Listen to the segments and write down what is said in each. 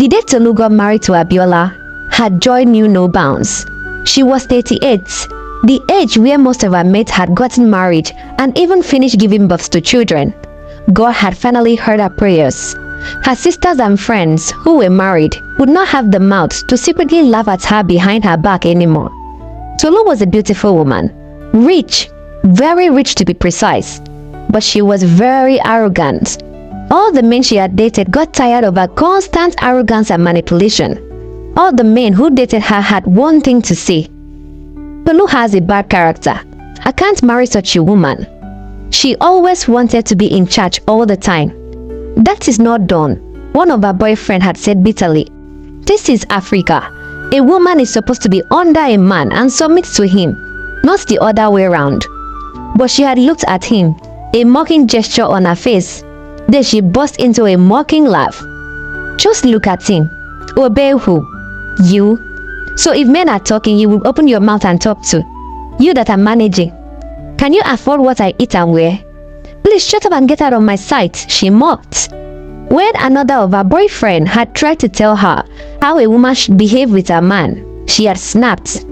The day Tolu got married to Abiola, her joy knew no bounds. She was 38, the age where most of her mates had gotten married and even finished giving birth to children. God had finally heard her prayers. Her sisters and friends who were married would not have the mouth to secretly laugh at her behind her back anymore. Tolu was a beautiful woman, rich, very rich to be precise, but she was very arrogant. All the men she had dated got tired of her constant arrogance and manipulation. All the men who dated her had one thing to say: Tolu has a bad character. I can't marry such a woman. She always wanted to be in charge all the time. That is not done, one of her boyfriends had said bitterly. This is Africa. A woman is supposed to be under a man and submit to him, not the other way around. But she had looked at him, a mocking gesture on her face. Then she burst into a mocking laugh. Just look at him. Obey who? You? So if men are talking, you will open your mouth and talk to. You that are managing. Can you afford what I eat and wear? Please shut up and get out of my sight, she mocked. When another of her boyfriend had tried to tell her how a woman should behave with a man, she had snapped.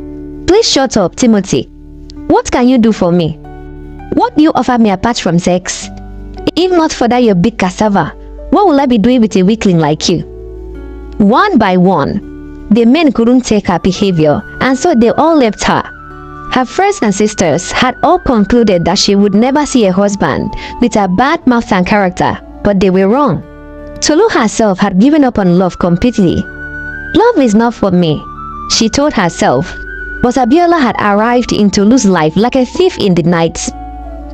Please shut up, Timothy. What can you do for me? What do you offer me apart from sex? If not for that your big cassava, what will I be doing with a weakling like you? One by one, the men couldn't take her behavior, and so they all left her. Her friends and sisters had all concluded that she would never see a husband with a bad mouth and character, but they were wrong. Tolu herself had given up on love completely. Love is not for me, she told herself, but Abiola had arrived in Tolu's life like a thief in the night.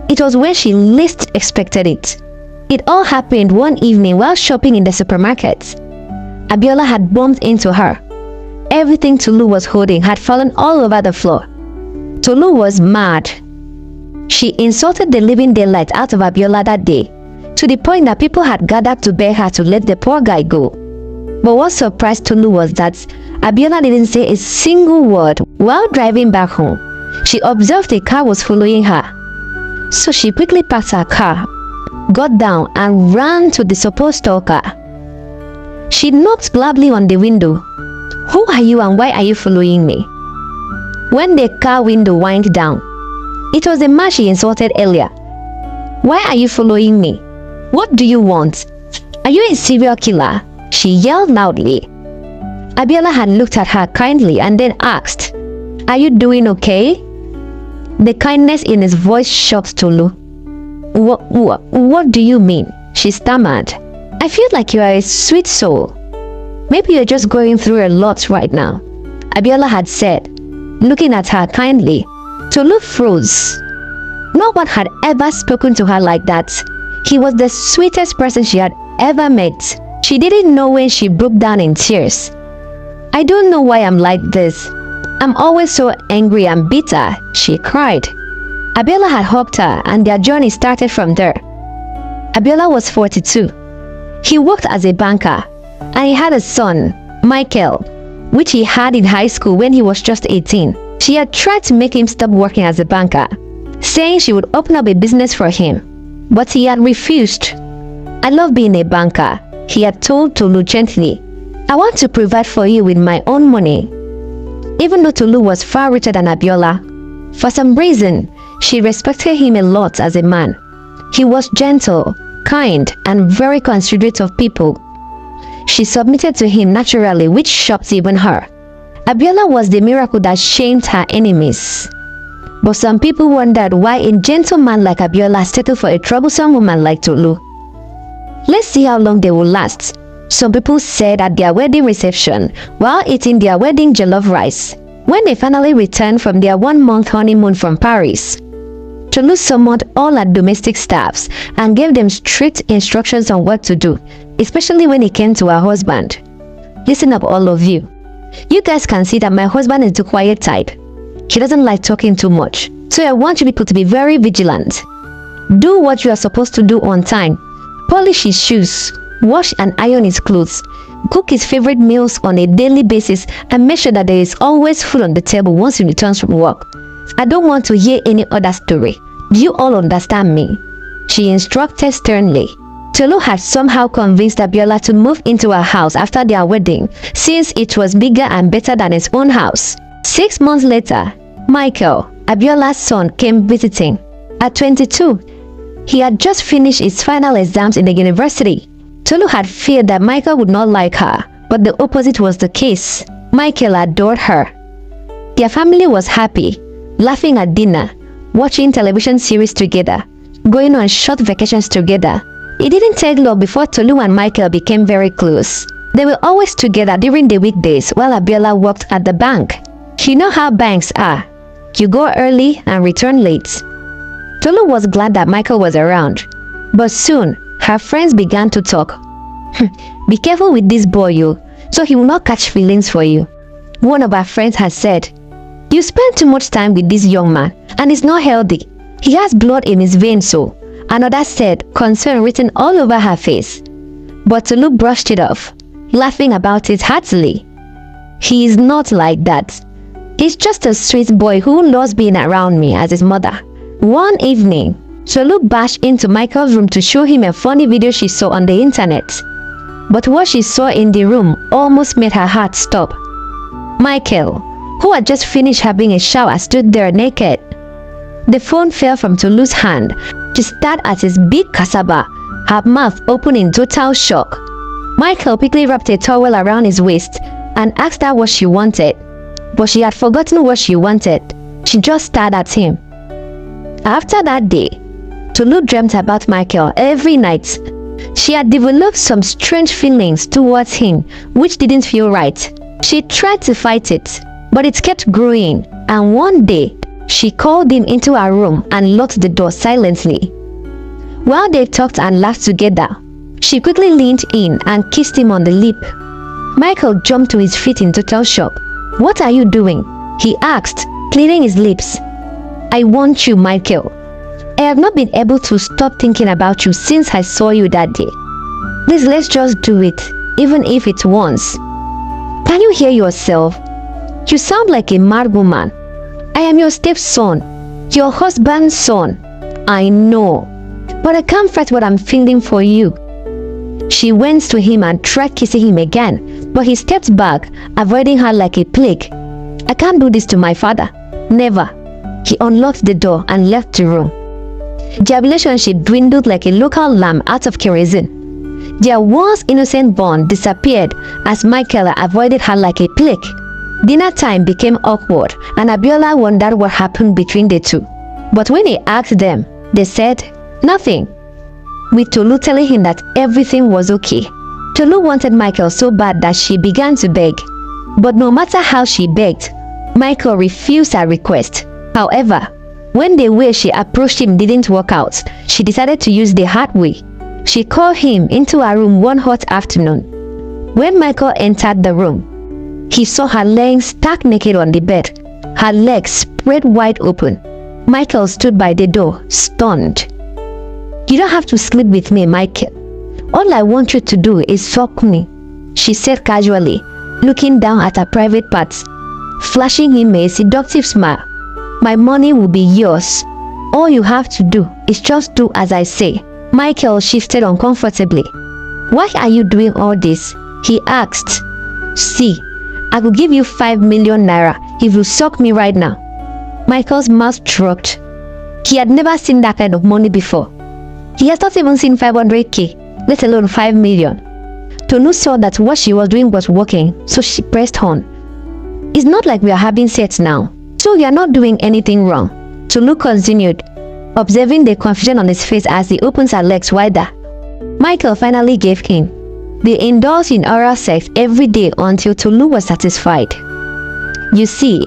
It was when she least expected it. It all happened one evening while shopping in the supermarket. Abiola had bumped into her. Everything Tolu was holding had fallen all over the floor. Tolu was mad. She insulted the living daylight out of Abiola that day, to the point that people had gathered to beg her to let the poor guy go. But what surprised Tolu was that Abiola didn't say a single word. While driving back home, she observed a car was following her. So she quickly parked her car, got down and ran to the supposed stalker. She knocked loudly on the window. Who are you and why are you following me? When the car window whined down, it was the man she insulted earlier. Why are you following me? What do you want? Are you a serial killer? She yelled loudly. Abiola had looked at her kindly and then asked, Are you doing okay? The kindness in his voice shocked Tolu. What do you mean? She stammered. I feel like you are a sweet soul. Maybe you're just going through a lot right now, Abiola had said, looking at her kindly. Tolu froze. No one had ever spoken to her like that. He was the sweetest person she had ever met. She didn't know when she broke down in tears. I don't know why I'm like this. I'm always so angry and bitter, she cried. Abiola had hugged her and their journey started from there. Abiola was 42. He worked as a banker and he had a son, Michael, which he had in high school when he was just 18. She had tried to make him stop working as a banker, saying she would open up a business for him, but he had refused. I love being a banker, he had told Tolu gently. I want to provide for you with my own money. Even though Tolu was far richer than Abiola, for some reason, she respected him a lot as a man. He was gentle, kind, and very considerate of people. She submitted to him naturally, which shocked even her. Abiola was the miracle that shamed her enemies. But some people wondered why a gentleman like Abiola settled for a troublesome woman like Tolu. Let's see how long they will last. Some people said at their wedding reception while eating their wedding jollof rice, when they finally returned from their 1-month honeymoon from Paris. Tolu summoned all her domestic staffs and gave them strict instructions on what to do, especially when it came to her husband. Listen up, all of you. You guys can see that my husband is the quiet type. He doesn't like talking too much. So I want you people to be very vigilant. Do what you are supposed to do on time. Polish his shoes, wash and iron his clothes, cook his favorite meals on a daily basis, and make sure that there is always food on the table once he returns from work. I don't want to hear any other story. Do you all understand me? She instructed sternly. Tolu had somehow convinced Abiola to move into her house after their wedding, since it was bigger and better than his own house. 6 months later, Michael, Abiola's son, came visiting. At 22, he had just finished his final exams in the university. Tolu had feared that Michael would not like her, but the opposite was the case. Michael adored her. Their family was happy, laughing at dinner, watching television series together, going on short vacations together. It didn't take long before Tolu and Michael became very close. They were always together during the weekdays while Abiola worked at the bank. You know how banks are. You go early and return late. Tolu was glad that Michael was around, but soon her friends began to talk. Be careful with this boy, so he will not catch feelings for you. One of her friends had said, you spend too much time with this young man and it's not healthy. He has blood in his veins. So another said, concern written all over her face. But Tolu brushed it off, laughing about it heartily. He is not like that. He's just a sweet boy who loves being around me as his mother. One evening, Tolu bashed into Michael's room to show him a funny video she saw on the internet. But what she saw in the room almost made her heart stop. Michael, who had just finished having a shower, stood there naked. The phone fell from Tolu's hand. She stared at his big cassava, her mouth open in total shock. Michael quickly wrapped a towel around his waist and asked her what she wanted. But she had forgotten what she wanted. She just stared at him. After that day, Tolu dreamt about Michael every night. She had developed some strange feelings towards him, which didn't feel right. She tried to fight it, but it kept growing, and one day, she called him into her room and locked the door silently. While they talked and laughed together, she quickly leaned in and kissed him on the lip. Michael jumped to his feet in total shock. What are you doing? He asked, clearing his lips. I want you, Michael. I have not been able to stop thinking about you since I saw you that day. Please, let's just do it, even if it's once. Can you hear yourself? You sound like a mad woman. I am your stepson, your husband's son. I know, but I can't fight what I'm feeling for you. She went to him and tried kissing him again, but he stepped back, avoiding her like a plague. I can't do this to my father. Never. He unlocked the door and left the room. Their relationship dwindled like a local lamp out of kerosene. Their once innocent bond disappeared as Michael avoided her like a plague. Dinner time became awkward and Abiola wondered what happened between the two. But when he asked them, they said nothing, with Tolu telling him that everything was okay. Tolu wanted Michael so bad that she began to beg. But no matter how she begged, Michael refused her request. However, when the way she approached him didn't work out, she decided to use the hard way. She called him into her room one hot afternoon. When Michael entered the room, he saw her laying stark naked on the bed, her legs spread wide open. Michael stood by the door, stunned. You don't have to sleep with me, Michael. All I want you to do is suck me, she said casually, looking down at her private parts, flashing him a seductive smile. My money will be yours. All you have to do is just do as I say. Michael shifted uncomfortably. Why are you doing all this? He asked. See, I will give you 5 million naira if you suck me right now. Michael's mouth dropped. He had never seen that kind of money before. He has not even seen 500k, let alone 5 million. Tolu saw that what she was doing was working, so she pressed on. It's not like we are having sex now, so you are not doing anything wrong. Tolu continued, observing the confusion on his face as he opens her legs wider. Michael finally gave in. They indulged in oral sex every day until Tolu was satisfied. You see,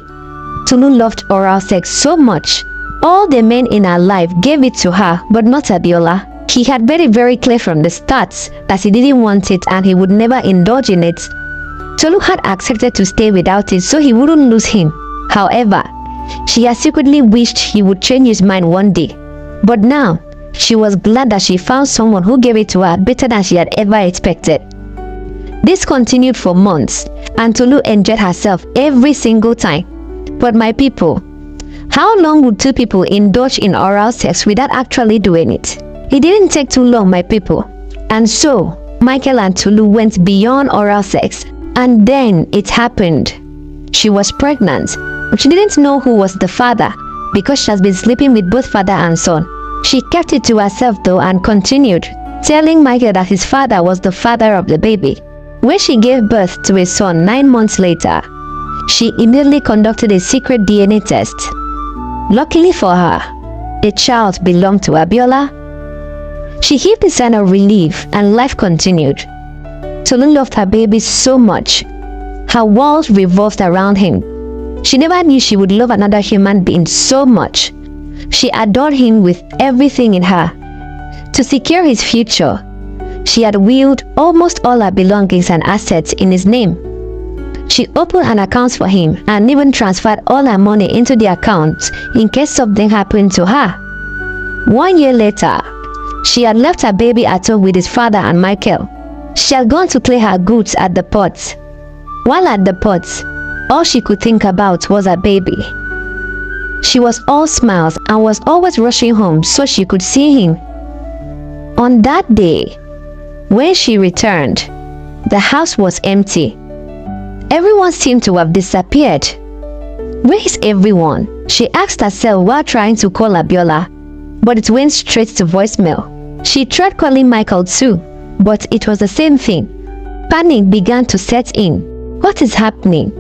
Tolu loved oral sex so much. All the men in her life gave it to her, but not Abiola. He had made it very clear from the start that he didn't want it and he would never indulge in it. Tolu had accepted to stay without it so he wouldn't lose him. However, she had secretly wished he would change his mind one day. But now, she was glad that she found someone who gave it to her better than she had ever expected. This continued for months, and Tolu enjoyed herself every single time. But my people, how long would two people indulge in oral sex without actually doing it? It didn't take too long, my people. And so, Michael and Tolu went beyond oral sex, and then it happened. She was pregnant, but she didn't know who was the father because she has been sleeping with both father and son. She kept it to herself though and continued, telling Michael that his father was the father of the baby. When she gave birth to a son 9 months later, she immediately conducted a secret DNA test. Luckily for her, the child belonged to Abiola. She heaved a sigh of relief and life continued. Tolu loved her baby so much. Her world revolved around him. She never knew she would love another human being so much. She adored him with everything in her. To secure his future, she had willed almost all her belongings and assets in his name. She opened an account for him and even transferred all her money into the account in case something happened to her. 1 year later, she had left her baby at home with his father and Michael. She had gone to clear her goods at the port. While at the port, all she could think about was her baby. She was all smiles and was always rushing home so she could see him. On that day, when she returned, the house was empty. Everyone seemed to have disappeared. Where is everyone? She asked herself while trying to call Abiola, but it went straight to voicemail. She tried calling Michael too, but it was the same thing. Panic began to set in. What is happening?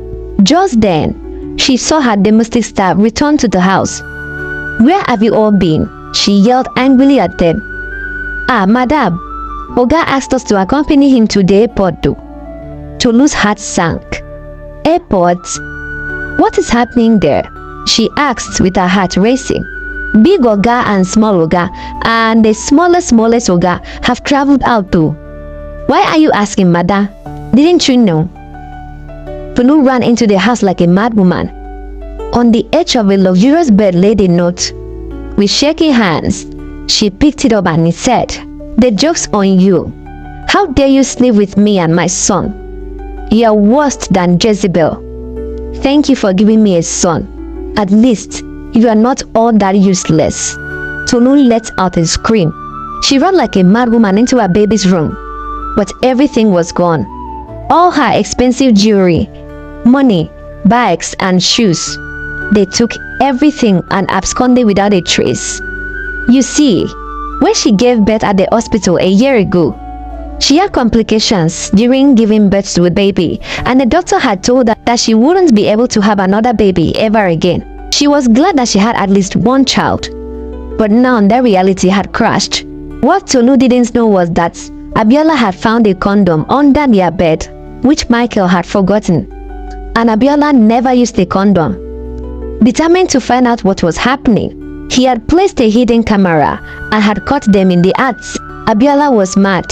Just then, she saw her domestic staff return to the house. Where have you all been? She yelled angrily at them. Ah, madam, Oga asked us to accompany him to the airport too. Tolu's heart sank. Airport? What is happening there? She asked with her heart racing. Big Oga and small Oga and the smallest Oga have traveled out too. Why are you asking, madam? Didn't you know? Tolu ran into the house like a madwoman. On the edge of a luxurious bed lay the note. With shaking hands, she picked it up and said, "The joke's on you. How dare you sleep with me and my son? You are worse than Jezebel. Thank you for giving me a son. At least, you are not all that useless." Tolu let out a scream. She ran like a madwoman into her baby's room, but everything was gone. All her expensive jewelry, money, bags and shoes. They took everything and absconded without a trace. You see, when she gave birth at the hospital a year ago, she had complications during giving birth to a baby, and the doctor had told her that she wouldn't be able to have another baby ever again. She was glad that she had at least one child, but now that reality had crashed. What Tolu didn't know was that Abiola had found a condom under their bed, which Michael had forgotten, and Abiola never used a condom. Determined to find out what was happening, he had placed a hidden camera and had caught them in the act. Abiola was mad.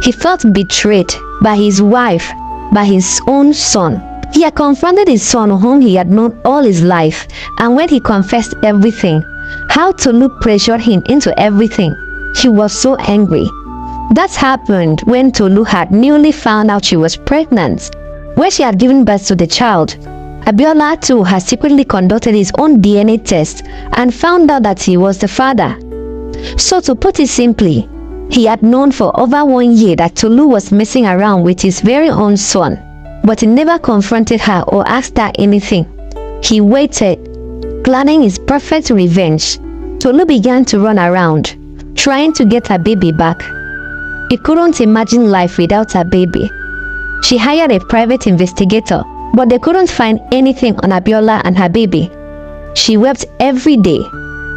He felt betrayed by his wife, by his own son. He had confronted his son whom he had known all his life, and when he confessed everything, how Tolu pressured him into everything, he was so angry. That happened when Tolu had newly found out she was pregnant. When she had given birth to the child, Abiola too had secretly conducted his own DNA test and found out that he was the father. So to put it simply, he had known for over 1 year that Tolu was messing around with his very own son, but he never confronted her or asked her anything. He waited, planning his perfect revenge. Tolu began to run around, trying to get her baby back. He couldn't imagine life without her baby. She hired a private investigator, but they couldn't find anything on Abiola and her baby. She wept every day,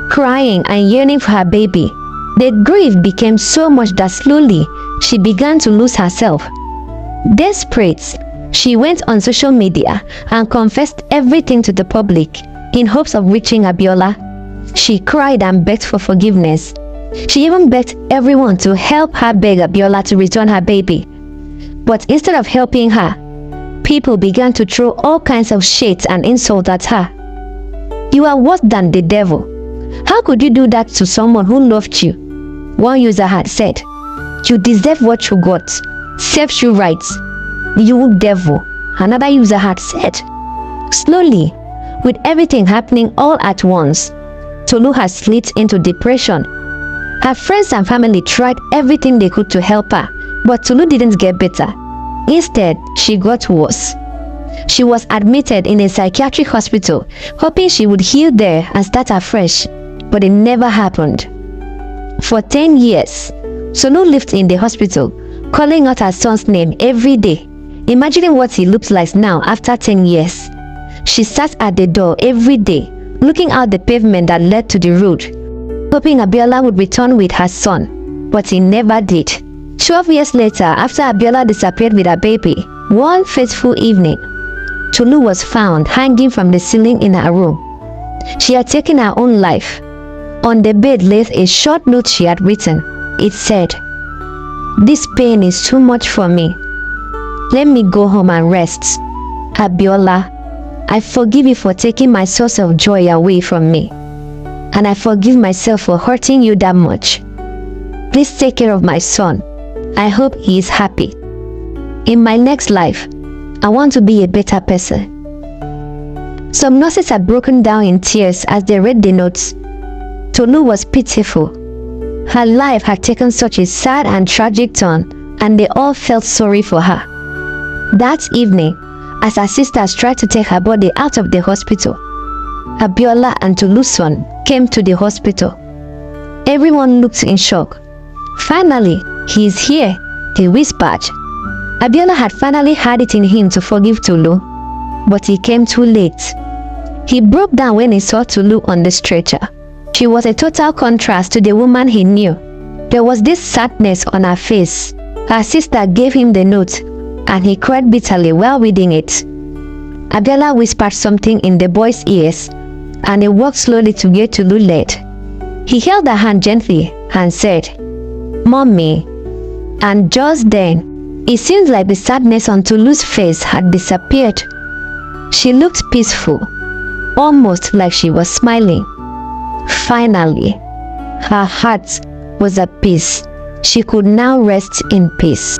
crying and yearning for her baby. The grief became so much that slowly she began to lose herself. Desperate, she went on social media and confessed everything to the public in hopes of reaching Abiola. She cried and begged for forgiveness. She even begged everyone to help her beg Abiola to return her baby. But instead of helping her, people began to throw all kinds of shades and insults at her. "You are worse than the devil. How could you do that to someone who loved you?" One user had said. "You deserve what you got. Serves you right, you devil," another user had said. Slowly, with everything happening all at once, Tolu had slipped into depression. Her friends and family tried everything they could to help her, but Tolu didn't get better. Instead, she got worse. She was admitted in a psychiatric hospital, hoping she would heal there and start afresh, but it never happened. For 10 years, Tolu lived in the hospital, calling out her son's name every day, imagining what he looks like now after 10 years. She sat at the door every day, looking out the pavement that led to the road, hoping Abiola would return with her son, but he never did. 12 years later, after Abiola disappeared with her baby, one fateful evening, Tolu was found hanging from the ceiling in her room. She had taken her own life. On the bed lay a short note she had written. It said, "This pain is too much for me. Let me go home and rest. Abiola, I forgive you for taking my source of joy away from me. And I forgive myself for hurting you that much. Please take care of my son. I hope he is happy. In my next life, I want to be a better person." Some nurses had broken down in tears as they read the notes. Tolu was pitiful. Her life had taken such a sad and tragic turn, and they all felt sorry for her. That evening, as her sisters tried to take her body out of the hospital, Abiola and Tolu's son came to the hospital. Everyone looked in shock. "Finally, he is here," they whispered. Abiola had finally had it in him to forgive Tolu, but he came too late. He broke down when he saw Tolu on the stretcher. She was a total contrast to the woman he knew. There was this sadness on her face. Her sister gave him the note, and he cried bitterly while reading it. Abiola whispered something in the boy's ears, and he walked slowly to where Tolu led. He held her hand gently and said, "Mommy." And just then, it seemed like the sadness on Tolu's face had disappeared. She looked peaceful, almost like she was smiling. Finally, her heart was at peace. She could now rest in peace.